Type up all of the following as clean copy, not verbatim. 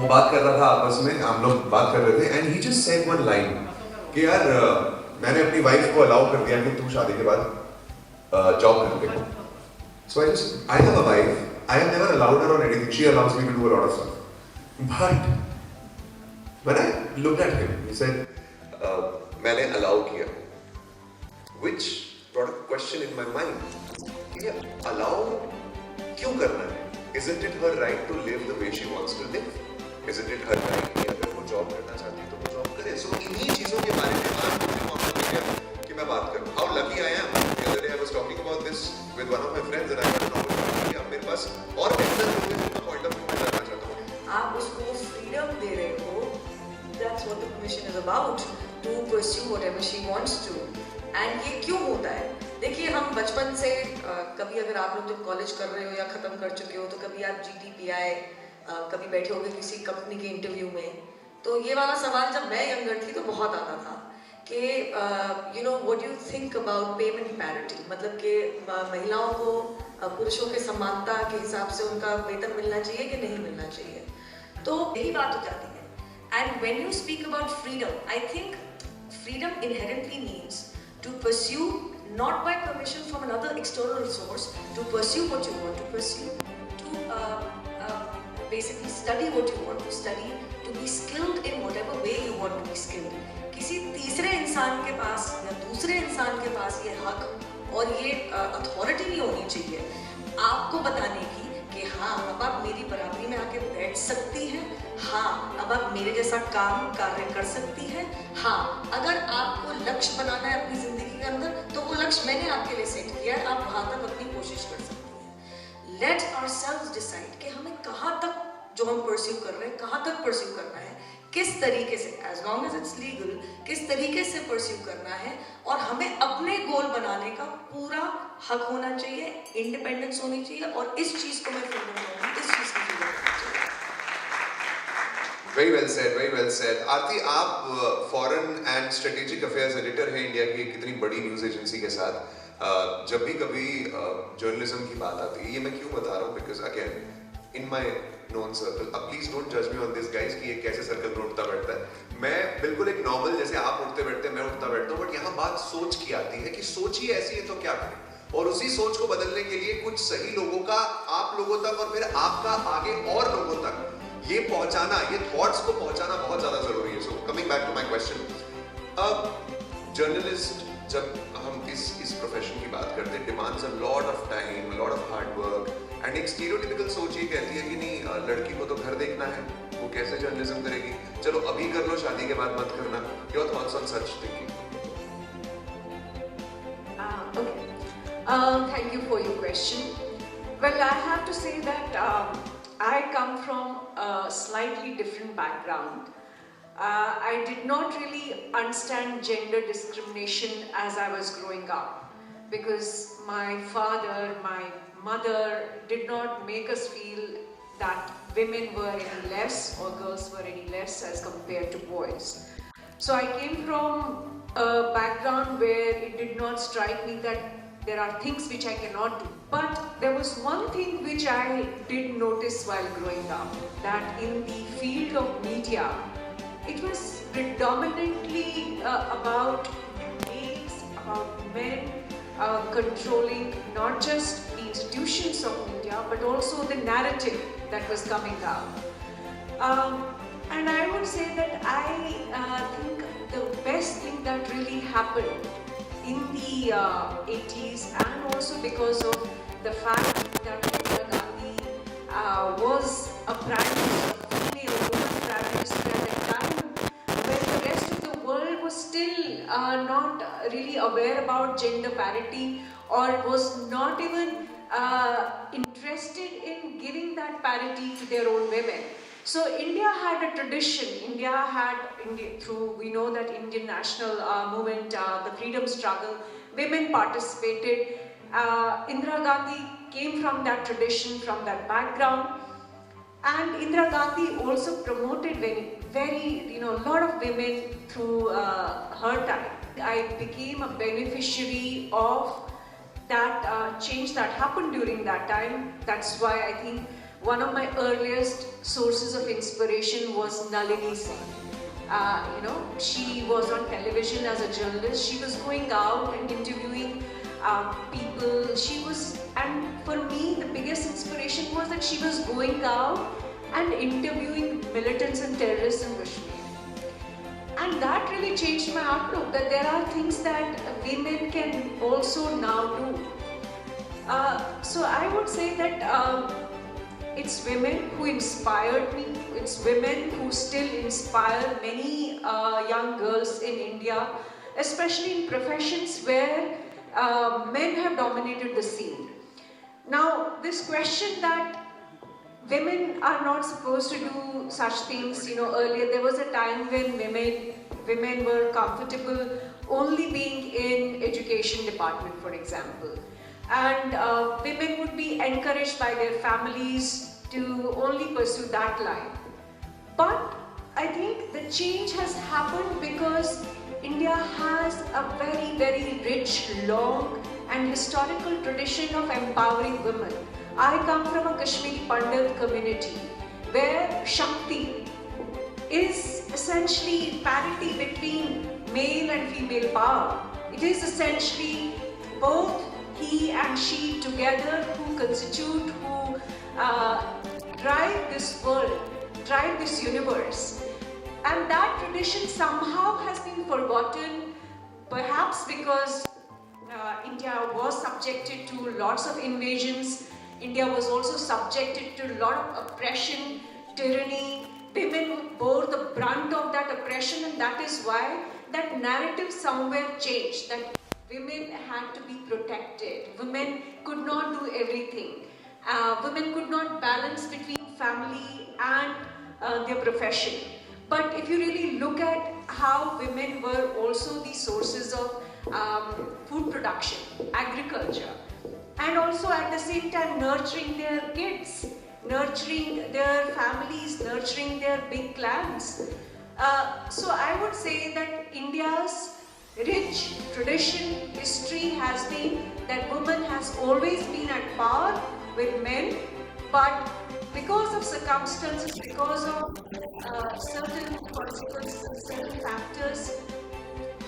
बात कर रहा था आपस में, हम लोग बात कर रहे थे and he just said one line कि यार मैंने अपनी वाइफ को अलाउ कर दिया कि तू शादी के बाद जॉब कर ले. So I have a wife. I have never allowed her on anything. She allows me to do a lot of stuff. But when I looked at him, he said, मैंने allow किया. Which brought a question in my mind. ये allow क्यों करना है? Isn't it her right to live the way she wants to live? Isn't it her right कि अगर वो job करना चाहती है तो वो जॉब करे? So इन्हीं चीजों के बारे में आज मुझे मौका मिल गया कि मैं बात करूं. How lucky I am. The other day I was talking about this with one of my friends and I got an opportunity. अब मेरे पास और बेहतर लोग हैं जिनका पॉइंट ऑफ व्यू मैं जानना चाहता हूँ. आप उसको फ्रीडम दे रहे हो. That's what the permission is about. To pursue whatever she wants to. And ये क्यों होता है? देखिए हम बचपन से कभी अगर आप लोग जब कॉलेज कर रहे हो या ख़त्म कर चुके हो तो कभी आप GTPI कभी बैठे होगे किसी कंपनी के इंटरव्यू में, तो ये वाला सवाल जब मैं यंगर थी तो बहुत आता था कि you know what do you think about payment parity, मतलब कि महिलाओं को पुरुषों के समानता के हिसाब से उनका वेतन मिलना चाहिए कि नहीं मिलना चाहिए. तो यही बात हो जाती है. And when you speak about freedom, I think freedom inherently means to pursue not by permission from another external source, to pursue what you want to pursue, to basically study what you want to study, to be skilled in whatever way you want to be skilled. किसी तीसरे इंसान के पास या दूसरे इंसान के पास ये हक और ये अथॉरिटी नहीं होनी चाहिए आपको बताने की कि हाँ अब आप मेरी बराबरी में आके बैठ सकती हैं, हाँ अब आप मेरे जैसा कार्य कर सकती हैं, हाँ अगर आपको लक्ष्य बनाना है अपनी जिंदगी के अंदर तो वो लक्ष्य मैंने आपके लिए सेट किया है, आप वहां तक अपनी कोशिश कर सकती हैं. लेट आवरसेल्व्स डिसाइड कि हमें कहाँ तक जो हम परस्यू कर रहे हैं कहाँ तक परस्यू करना है, किस तरीके से, as long as it's legal, किस तरीके से परस्यू करना है, और हमें अपने गोल बनाने का पूरा हक होना चाहिए, इंडिपेंडेंस होनी चाहिए, और इस चीज को मैं फ्रीडम कहूंगी, इस चीज की फ्रीडम होनी चाहिए. Very well said, very well said. आरती, आप foreign and strategic affairs editor हैं इंडिया की कितनी बड़ी न्यूज एजेंसी के साथ. जब भी कभी जर्नलिज्म की बात आती है, ये मैं क्यों बता रहा हूँ, because again in my non circle, अब प्लीज डोंट जज मी ऑन दिस गाइस कि ये कैसे सर्कल में उठता बैठता है. मैं बिल्कुल एक नॉर्मल, जैसे आप उठते बैठते मैं उठता बैठता हूँ, बट यहाँ बात सोच की आती है कि सोच ही ऐसी है तो क्या करें, और उसी सोच को बदलने के लिए कुछ सही लोगों का आप लोगों तक और फिर आपका आगे और लोगों तक ये पहुंचाना, ये थॉट्स को पहुंचाना बहुत ज्यादा जरूरी है. So coming back to my question, अब जर्नलिस्ट जब हम इस प्रोफेशन की बात करते हैं, demands a lot of time, a lot of hard work, and एक स्टीरियोटिपिकल सोच ये कहती है कि नहीं लड़की को तो घर देखना है, वो कैसे जर्नलिज्म करेगी, चलो अभी कर लो, शादी के बाद मत करना. Your thoughts on such thinking? Thank you for your question. Well, I have to say that I come from a slightly different background. I did not really understand gender discrimination as I was growing up, because my father, my mother did not make us feel that women were any less or girls were any less as compared to boys. So I came from a background where it did not strike me that there are things which I cannot do. But there was one thing which I did notice while growing up, that in the field of media, it was predominantly about males, about men controlling not just the institutions of media, but also the narrative that was coming out. And I would say that I think the best thing that really happened in the 80s, and also because of the fact that Indira Gandhi was a prime minister, a female woman prime minister at a time when the rest of the world was still not really aware about gender parity, or was not even interested in giving that parity to their own women. So India had a tradition. India had, through, we know that Indian national movement, the freedom struggle, women participated. Indira Gandhi came from that tradition, from that background. And Indira Gandhi also promoted very, a lot of women through her time. I became a beneficiary of that change that happened during that time. That's why I think one of my earliest sources of inspiration was Nalini Singh. She was on television as a journalist. She was going out and interviewing people. And for me, the biggest inspiration was that she was going out and interviewing militants and terrorists in Kashmir. And that really changed my outlook, that there are things that women can also now do. So I would say that it's women who inspired me. It's women who still inspire many young girls in India, especially in professions where men have dominated the scene. Now, this question that women are not supposed to do such things, earlier there was a time when women were comfortable only being in education department, for example. And women would be encouraged by their families to only pursue that line. But I think the change has happened because India has a very, very rich, long and historical tradition of empowering women. I come from a Kashmiri Pandit community where Shakti is essentially parity between male and female power. It is essentially both he and she together who constitute, who drive this world, drive this universe. And that tradition somehow has been forgotten, perhaps because India was subjected to lots of invasions. India was also subjected to a lot of oppression, tyranny. Women bore the brunt of that oppression, and that is why that narrative somewhere changed, that women had to be protected. Women could not do everything. Women could not balance between family and their profession. But if you really look at how women were also the sources of food production, agriculture, and also at the same time nurturing their kids, nurturing their families, nurturing their big clans. So I would say that India's rich tradition, history has been that women has always been at par with men, but because of circumstances, because of certain consequences, certain factors,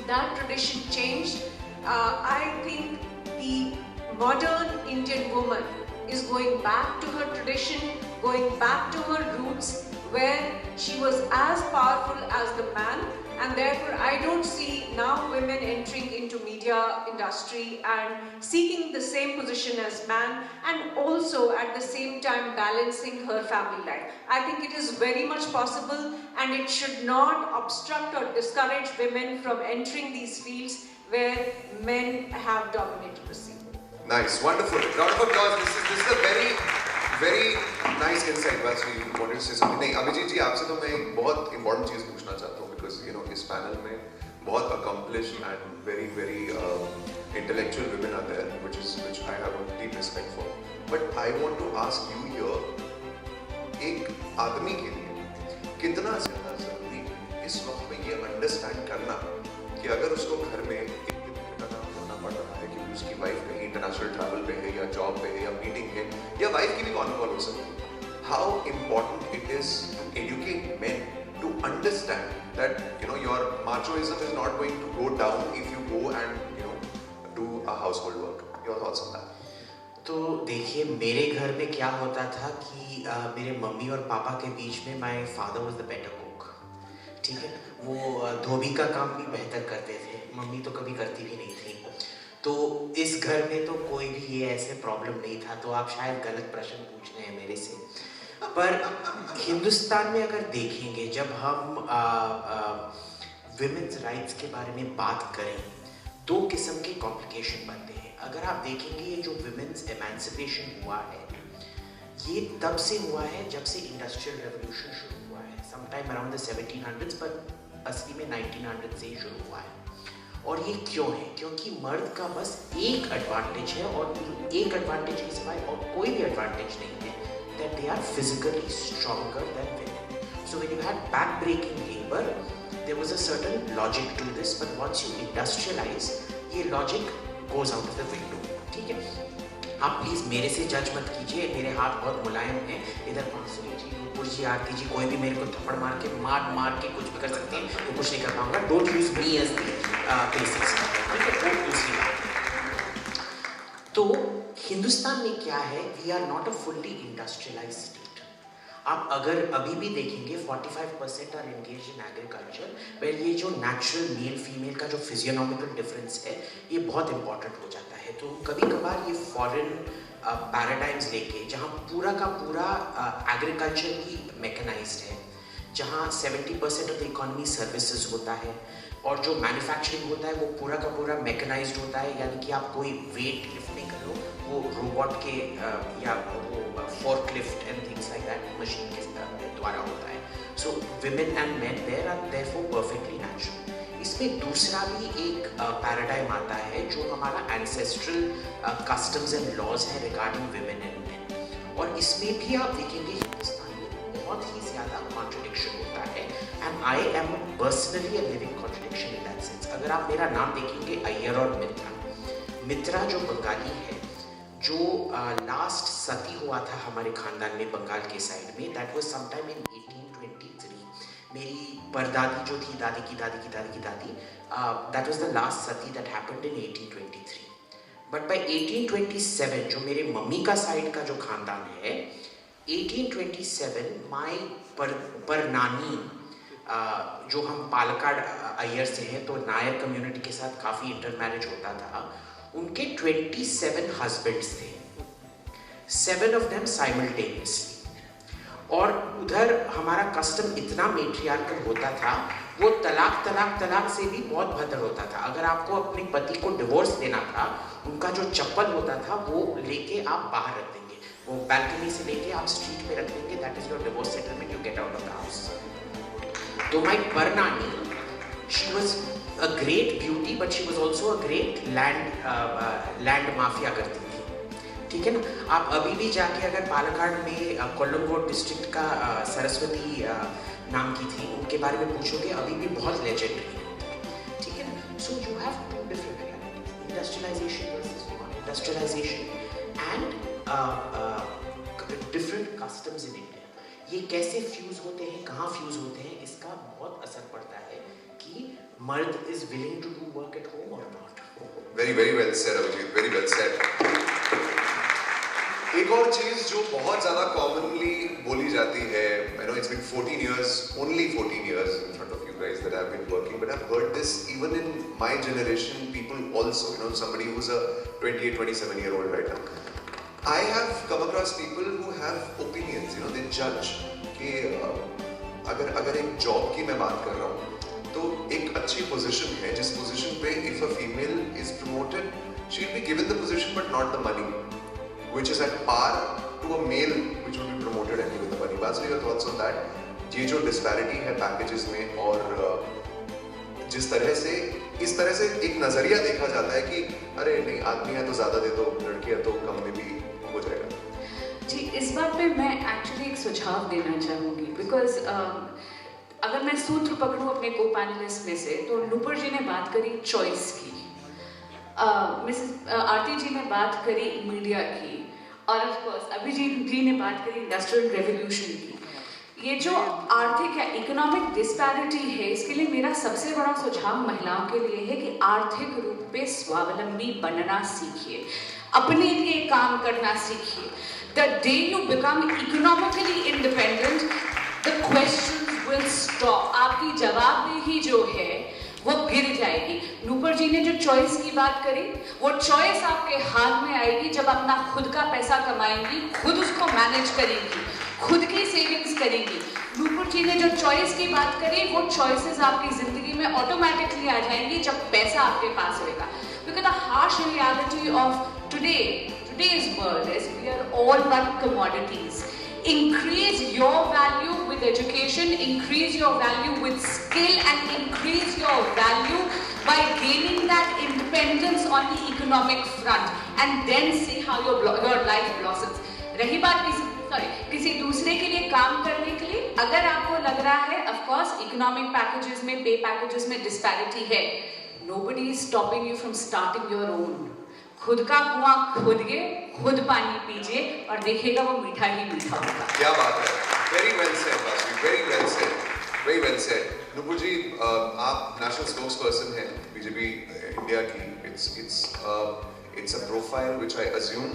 that tradition changed. I think the modern Indian woman is going back to her tradition, going back to her roots, where she was as powerful as the man, and therefore I don't see now women entering into media industry and seeking the same position as man, and also at the same time balancing her family life. I think it is very much possible, and it should not obstruct or discourage women from entering these fields where men have dominated the scene. Nice, wonderful. Round of applause. This is a very, very nice insight. Bas, you wanted to say something. नहीं, अभिजीत जी आपसे तो मैं एक बहुत important चीज़ पूछना चाहता हूँ, because इस panel में बहुत accomplished and very, very intellectual women are there, which I have a deep respect for. But I want to ask you here, एक आदमी के लिए कितना ज़्यादा ज़रूरी है इस वक्त में ये understand करना कि अगर उसको घर में एक दिन का काम करना पड़ रहा है कि उसकी वाइफ कहीं इंटरनेशनल ट्रैवल पे है या जॉब पे है या मीटिंग है या वाइफ की भी कॉल हो सकती है, how important it is to educate men to understand that your machoism is not going to go down if you go and do a household work. Your thoughts on that? तो देखिए, मेरे घर में क्या होता था कि मेरे मम्मी और पापा के बीच में my father was the better cook, ठीक है। वो धोबी का काम भी बेहतर करते थे, मम्मी तो कभी करती भी नहीं थी। तो इस घर में तो कोई भी ये ऐसे प्रॉब्लम नहीं था। तो आप शायद गलत प्रश्न पूछ रहे हैं मेरे से, पर हिंदुस्तान में अगर देखेंगे, जब हम विमेंस राइट्स के बारे में बात करें, दो किस्म के कॉम्प्लिकेशन बनते हैं। अगर आप देखेंगे, ये जो विमेंस एमेंसिपेशन हुआ है, ये तब से हुआ है जब से इंडस्ट्रियल रेवोल्यूशन शुरू हुआ है, समटाइम अराउंड द 1700s, पर असली में 1900 से ही शुरू हुआ है। और ये क्यों है? क्योंकि मर्द का बस एक एडवांटेज है, और एक एडवांटेज के सिवाय और कोई भी एडवांटेज नहीं है, that they are physically stronger than women. So when you had back-breaking labor, there was a certain logic to this, but once you industrialize, ये logic goes out of the window, ठीक है? आप please मेरे से जज मत कीजिए, मेरे हाथ बहुत मुलायम हैं, इधर बांसुरी जी, नूपुर जी, आरती जी, कोई भी मेरे को थप्पड़ मार के कुछ भी कर सकते हैं, वो कुछ नहीं कर पाऊंगा। Don't use me as the basics. ठीक है, वो दूसरी बात। तो हिंदुस्तान में क्या है, we are not a fully industrialised state. आप अगर अभी भी देखेंगे 45% are engage in agriculture, where ये जो नेचुरल मेल फीमेल का जो फिजियोनॉमिकल डिफरेंस है ये बहुत इंपॉर्टेंट हो जाता है। तो कभी कभार ये फॉरेन पैराडाइम्स लेके, जहाँ पूरा का पूरा एग्रीकल्चर ही मैकेनाइज्ड है, जहाँ 70% ऑफ द इकोनॉमी सर्विसेज होता है और जो मैन्युफैक्चरिंग होता है वो पूरा का पूरा मैकेनाइज्ड होता है, यानी कि आप कोई वेट लिफ्ट नहीं करो, वो रोबोट के या वो forklift and things like that machine के द्वारा होता है। So women and men there are therefore perfectly natural. इसमें दूसरा भी एक पैराडाइम आता है जो हमारा एंसेस्ट्रल कस्टम्स एंड लॉज है रिगार्डिंग विमेन एंड मेन, और इसमें भी आप देखेंगे हिंदुस्तान में बहुत ही ज़्यादा कॉन्ट्रडिक्शन होता है, and I am personally a living contradiction in that sense. अगर आप मेरा नाम देखेंगे अय्यर और मित्रा जो बंगाली है, जो लास्ट सती हुआ था हमारे खानदान में बंगाल के साइड में, दैट वाज समटाइम इन 1823। मेरी परदादी जो थी, दादी की दादी की दादी की दादी, that was the last Sati that happened in 1823। But by 1827 जो मेरे मम्मी का साइड का जो खानदान है, 1827 माई परनानी, जो हम पालक्काड अय्यर से हैं तो नायर कम्युनिटी के साथ काफ़ी इंटर मैरिज होता था, उनके 27 हस्बैंड्स थे, 7 ऑफ देम साइमल्टेनियसली। और उधर हमारा कस्टम इतना मेट्रियार्कल होता था, वो तलाक से भी बहुत भद्र होता था। अगर आपको अपने पति को डिवोर्स देना था, उनका जो चप्पल होता था वो लेके आप बाहर रख देंगे, वो बैल्कनी से लेके आप स्ट्रीट में रख देंगे, that is your divorce settlement, you get out of the house. तो माई परनानी, she was a great beauty but she was also a great land mafia करती थी। ठीक है ना, आप अभी भी जाके अगर पालक्काड में कोल्लमगोड डिस्ट्रिक्ट का सरस्वती नाम की थी, उनके बारे में पूछोगे, अभी भी बहुत लेजेंडरी है। ठीक है ना, so you have two different realities, industrialisation versus non industrialisation and different customs in India. ये कैसे फ्यूज होते हैं, कहाँ फ्यूज होते हैं, इसका बहुत असर पड़ता है कि मर्द is willing to do work at home or not. Very well said, Abhijit. Very well said. एक और चीज जो बहुत ज्यादा कॉमनली बोली जाती है, I know it's been 14 years, only 14 years in front of you guys that I've been working, but I've heard this even in my generation, people also, you know, somebody who's a 28-27-year-old right now. I have come across people who have opinions, you know, they judge कि अगर एक job की मैं बात कर रहा हूँ, तो एक अच्छी पोजीशन है जिस पोजीशन पे if a female is promoted, she will be given the position but not the money which is at par to a male which will be promoted and given the money. What's your thoughts on that? ये जो disparity है packages में, और जिस तरह से इस तरह से एक नजरिया देखा जाता है कि अरे नहीं, आदमी है तो ज्यादा दे दो, लड़की है तो कम में भी हो जाएगा। जी, इस बात पे मैं एक्चुअली एक सुझाव देना चाहूँगी, बिकॉज अगर मैं सूत्र पकड़ूं अपने को पैनलिस्ट में से, तो नूपुर जी ने बात करी चॉइस की, मिसेस आरती जी ने बात करी मीडिया की, और ऑफ कोर्स अभिजीत जी ने बात करी इंडस्ट्रियल रेवोल्यूशन की। ये जो आर्थिक या इकोनॉमिक डिस्पैरिटी है, इसके लिए मेरा सबसे बड़ा सुझाव महिलाओं के लिए है कि आर्थिक रूप पे स्वावलंबी बनना सीखिए, अपने लिए काम करना सीखिए। The day you become economically independent, the question will stop. आपकी जवाबदेही जो है वो गिर जाएगी। नूपुर जी ने जो चॉइस की बात करी, वो चॉइस आपके हाथ में आएगी जब अपना खुद का पैसा कमाएंगी, खुद उसको मैनेज करेंगी, खुद की सेविंग्स करेंगी। नूपुर जी ने जो चॉइस की बात करी, वो चॉइसेस आपकी जिंदगी में ऑटोमेटिकली आ जाएंगी जब पैसा आपके पास होगा। Because the harsh reality of today's world is we are all but commodities. Increase your value with education, increase your value with skill, and increase your value by gaining that independence on the economic front, and then see how your life blossoms. रही बात किसी दूसरे के लिए काम करने के लिए, अगर आपको लग रहा है, of course, economic packages में, pay packages में disparity है, nobody is stopping you from starting your own. खुद का कुआं खोदिए, खुद पानी पीजिए और देखिएगा वो मीठा ही मीठा होगा। क्या बात है, very well said Bansuri, very well said, very well said. Nupur ji, आप नेशनल स्पोक्स पर्सन हैं बीजेपी इंडिया की। It's a profile which I assume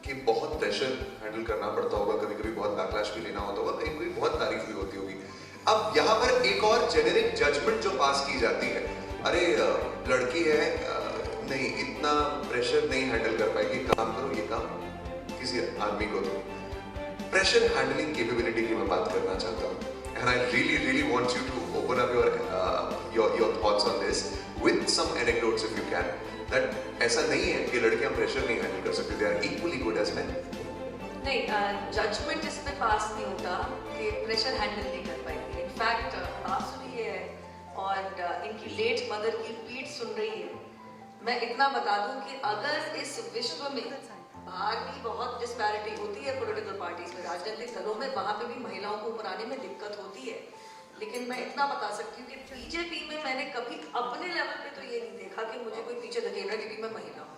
कि बहुत प्रेशर हैंडल करना पड़ता होगा, कभी कभी बहुत बैकलैश भी लेना होता होगा, कहीं कभी बहुत तारीफ भी होती होगी। अब यहाँ पर एक और जेनेरिक जजमेंट जो पास की जाती है, अरे लड़की है, नहीं इतना प्रेशर नहीं हैंडल कर पाएगी, काम करो ये काम किसी आदमी को दो। प्रेशर हैंडलिंग कैपेबिलिटी की मैं बात करना चाहता हूँ, and I really want you to open up your thoughts on this with some anecdotes if you can, that ऐसा नहीं है कि लड़कियां प्रेशर नहीं हैंडल कर सकती, they are equally good as men। नहीं, जजमेंट इस पे पास नहीं होता कि प्रेशर हैंडल नहीं कर पाएगी। इनफैक्ट बासुरी है और इनकी लेट मदर की पीठ सुन रही है। मैं इतना बता दूं कि अगर इस विश्व में बाहर भी बहुत डिस्पैरिटी होती है पॉलिटिकल पार्टीज में, राजनीतिक दलों में, वहां पे भी महिलाओं को ऊपर आने में दिक्कत होती है, लेकिन मैं इतना बता सकती हूँ कि बीजेपी में मैंने कभी अपने लेवल पे तो ये नहीं देखा कि मुझे कोई पीछे धकेल रहा है क्योंकि मैं महिला हूँ।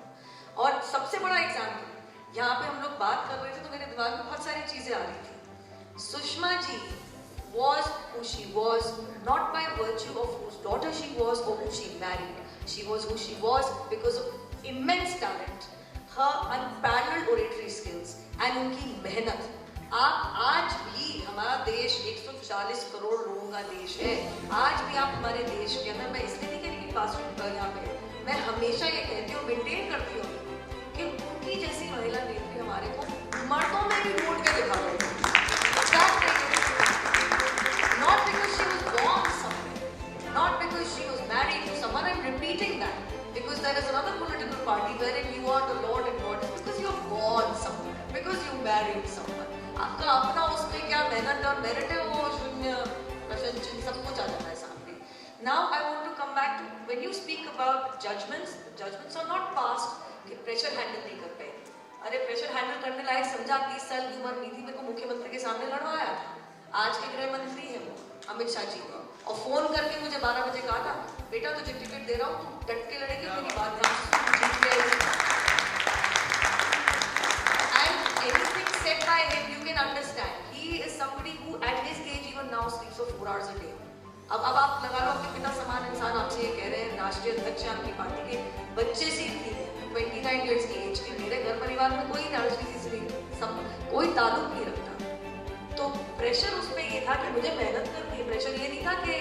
और सबसे बड़ा एग्जाम्पल, यहाँ पे हम लोग बात कर रहे थे तो मेरे दिमाग में बहुत सारी चीजें आ रही थी। Sushma ji was who she was not by virtue of whose daughter she was or who she married. She was who she was because of immense talent, her unparalleled oratory skills and उनकी मेहनत। आप आज भी, हमारा देश 140 करोड़ लोगों का देश है, आज भी आप हमारे देश के अंदर, मैं इसलिए नहीं कह रही कि पास यहाँ पे, मैं हमेशा ये कहती हूँ, मेंटेन करती हूँ कि उनकी जैसी महिला नेत्री हमारे को मर्दों में भी ढूंढ के दिखा रही है। Not because she was born somewhere, not because she was married to someone. I'm repeating that because there is another political party wherein you are the Lord and God, because you are born somewhere, because you married someone. आपका अपना उसमें क्या मेहनत और merit है, वो शून्य प्रश्न चिन्ह सब कुछ आ जाता है सामने। Now I want to come back to when you speak about judgments. Judgments are not passed कि प्रेशर हैंडल नहीं कर पाए। अरे प्रेशर हैंडल करने लायक समझा, 30 साल की उम्र नहीं थी, मेरे को मुख्यमंत्री के सामने लड़वाया था। आज के गृह मंत्री हैं वो अमित शाह जी, और फोन करके मुझे 12 बजे कहा था, बेटा तुझे टिकट दे रहा हूँ, तू डट के लड़ेगी, मेरी बात ध्यान। And anything said by him, you can understand. He is somebody who at his age even now sleeps for 4 hours a day. अब आप लगा लो, आपके पिता समान इंसान आपसे ये कह रहे हैं, राष्ट्रीय अध्यक्ष हैं आपकी पार्टी के, बच्चे सीखती है 29 years की एज के। मेरे घर परिवार में कोई राजनीति से कोई ताल्लुक नहीं रखता। तो प्रेशर उसमें ये था कि मुझे मेहनत करनी है। प्रेशर ये नहीं था कि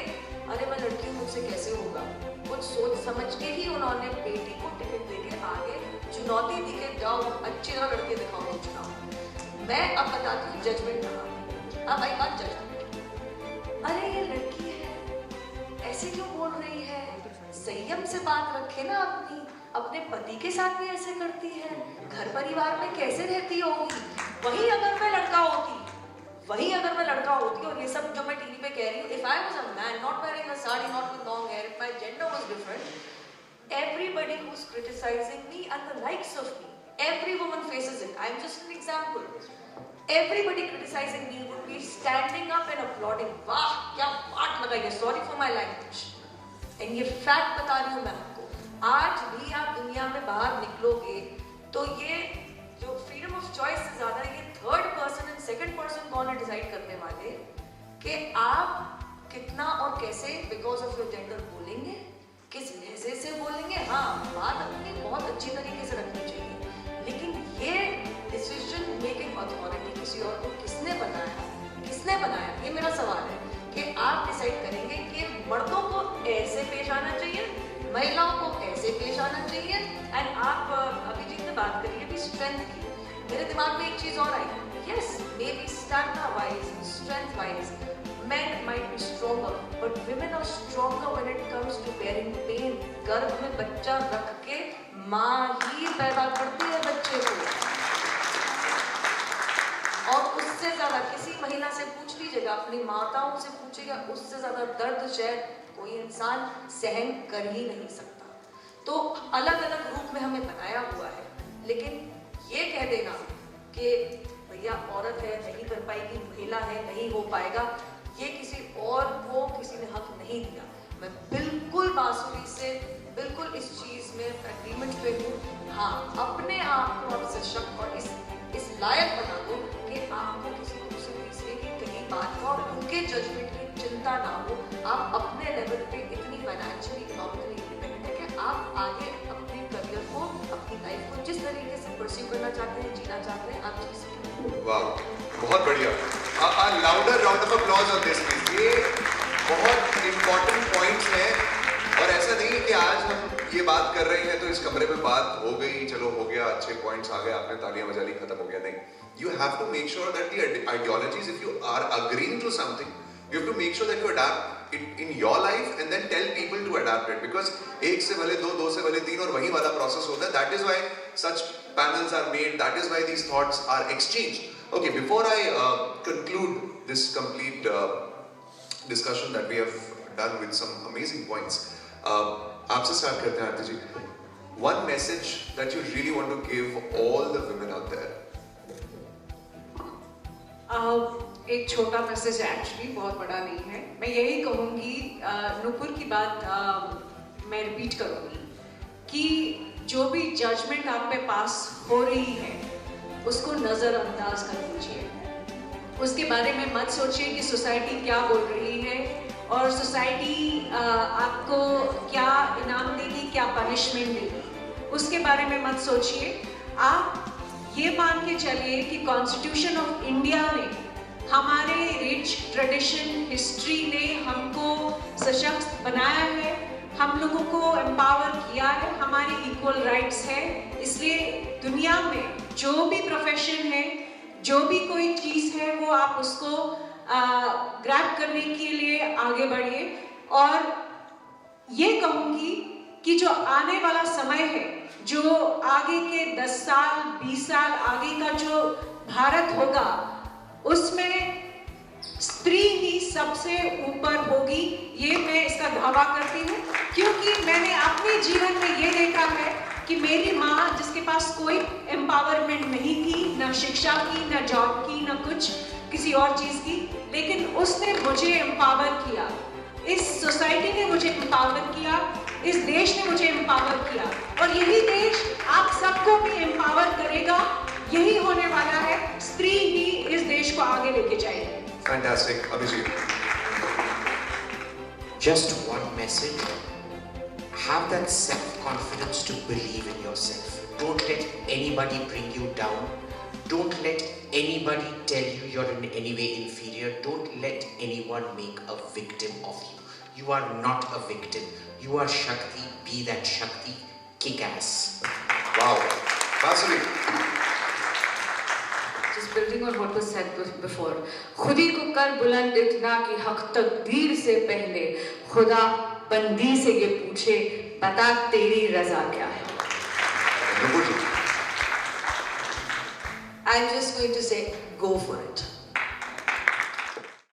अरे मैं लड़की हूँ मुझसे कैसे होगा। कुछ सोच समझ के ही उन्होंने बेटी को टिकट देके आगे चुनौती दी कि जाओ अच्छी तरह लड़के दिखाओ चुनाव। मैं अब बताती हूँ जजमेंट कहाँ। अब आई बात जजमेंट। अरे ये लड़की है, ऐसे क्यों बोल रही है, संयम से बात रखे ना अपने पति के साथ भी ऐसे करती है, घर परिवार में कैसे रहती होगी। वही अगर मैं लड़का होती और ये सब जो मैं टीवी पे कह रही हूँ, if I was a man not wearing a sari, not with long hair, if my gender was different, everybody who's criticizing me and the likes of me, every woman faces it. I'm just an example. Everybody criticizing me would be standing up and applauding. वाह क्या बात लगाई है, sorry for my language. And ये fact बता रही हूँ मैं आपको। आज भी आप दुनिया में बाहर निकलोगे तो ये जो फ्रीडम ऑफ चॉइस से ज्यादा ये third person and second person कौन है डिसाइड करने वाले कि आप कितना और कैसे बिकॉज ऑफ योर जेंडर बोलेंगे, किस लहजे से बोलेंगे। हाँ, बात अपनी बहुत अच्छी तरीके से रखनी चाहिए, लेकिन ये डिसीजन मेकिंग अथॉरिटी किसी और को किसने बनाया, ये मेरा सवाल है कि आप डिसाइड करेंगे कि मर्दों को ऐसे पेश आना चाहिए, महिलाओं को ऐसे पेश आना चाहिए। एंड आप अभिजीत ने बात करी है भी स्ट्रेंथ की, मेरे दिमाग में एक चीज और आई। Yes, maybe stamina-wise, strength-wise, men might be stronger, but women are stronger when it comes to bearing pain. गर्भ में बच्चा रख के माँ ही पैदा करती है बच्चे को, और उससे ज्यादा किसी महिला से पूछ लीजिएगा, अपनी माताओं से पूछिएगा, उससे ज्यादा दर्द शायद कोई इंसान सहन कर ही नहीं सकता। तो अलग अलग रूप में हमें बनाया हुआ है, लेकिन ये कह देना कि भैया औरत है नहीं कर पाएगी, महिला है नहीं हो पाएगा, ये किसी और को किसी ने हक नहीं दिया। मैं बिल्कुल बांसुरी से बिल्कुल इस चीज में एग्रीमेंट पे हूँ। हाँ, अपने आप को आप सशक्त और इस लायक बना दो कि आपको किसी दूसरे तीसरे की कहीं बात का और उनके जजमेंट की चिंता ना हो। आप अपने लेवल पे इतनी फाइनेंशियली इकोनॉमिकली इंडिपेंडेंट है कि आप आगे अपने करियर को, अपनी लाइफ को जिस तरीके से परस्यू करना चाहते हैं, जीना चाहते हैं, आप जी सकते हैं। वाह, बहुत बढ़िया। Louder round of applause on this please. ये बहुत इंपॉर्टेंट पॉइंट्स हैं और ऐसा नहीं है कि आज हम ये बात कर रहे हैं तो इस कमरे में बात हो गई, चलो हो गया, अच्छे पॉइंट्स आ गए, आपने तालियां बजा ली, खत्म हो गया। नहीं, you have to make sure that the ideologies, if you are agreeing to something, you have to make sure that you adapt it in your life and then tell people to adapt it, because एक से भले दो, दो से भले तीन और वही वाला process होता है. That is why such panels are made, that is why these thoughts are exchanged. Okay, before I conclude this complete discussion that we have done with some amazing points, आपसे start करते हैं आरती जी. One message that you really want to give all the women out there. एक छोटा message है, actually बहुत बड़ा नहीं है. मैं यही कहूँगी, नुपुर की बात मैं रिपीट करूँगी कि जो भी जजमेंट आप पे पास हो रही है उसको नज़रअंदाज कर दीजिए. उसके बारे में मत सोचिए कि सोसाइटी क्या बोल रही है और सोसाइटी आपको क्या इनाम देगी, क्या पनिशमेंट देगी, उसके बारे में मत सोचिए. आप ये मान के चलिए कि कॉन्स्टिट्यूशन ऑफ इंडिया ने, हमारे रिच ट्रेडिशन हिस्ट्री ने हमको सशक्त बनाया है, हम लोगों को एम्पावर किया है, हमारे इक्वल राइट्स है. इसलिए दुनिया में जो भी प्रोफेशन है, जो भी कोई चीज़ है, वो आप उसको ग्रैब करने के लिए आगे बढ़िए. और ये कहूँगी कि जो आने वाला समय है, जो आगे के 10 साल 20 साल आगे का जो भारत होगा, उसमें स्त्री ही सबसे ऊपर होगी. ये मैं इसका दावा करती हूँ, क्योंकि मैंने अपने जीवन में ये देखा है कि मेरी माँ, जिसके पास कोई एम्पावरमेंट नहीं थी, ना शिक्षा की, ना जॉब की, ना कुछ किसी और चीज़ की, लेकिन उसने मुझे एम्पावर किया. इस सोसाइटी ने मुझे एम्पावर किया, इस देश ने मुझे एम्पावर किया, और यही देश आप सबको भी एम्पावर करेगा. यही होने वाला है. स्त्री ही इस देश को आगे लेके जाएगी. Fantastic, Abhijit. Just one message. Have that self-confidence to believe in yourself. Don't let anybody bring you down. Don't let anybody tell you you're in any way inferior. Don't let anyone make a victim of you. You are not a victim. You are Shakti. Be that Shakti. Kick ass. Wow. Vasuli. Just building on what was said before. खुद ही को कर बुलंद इतना कि हक तकदीर से पहले खुदा बंदी से ये पूछे, बता तेरी रजा क्या है. I'm just going to say, go for it.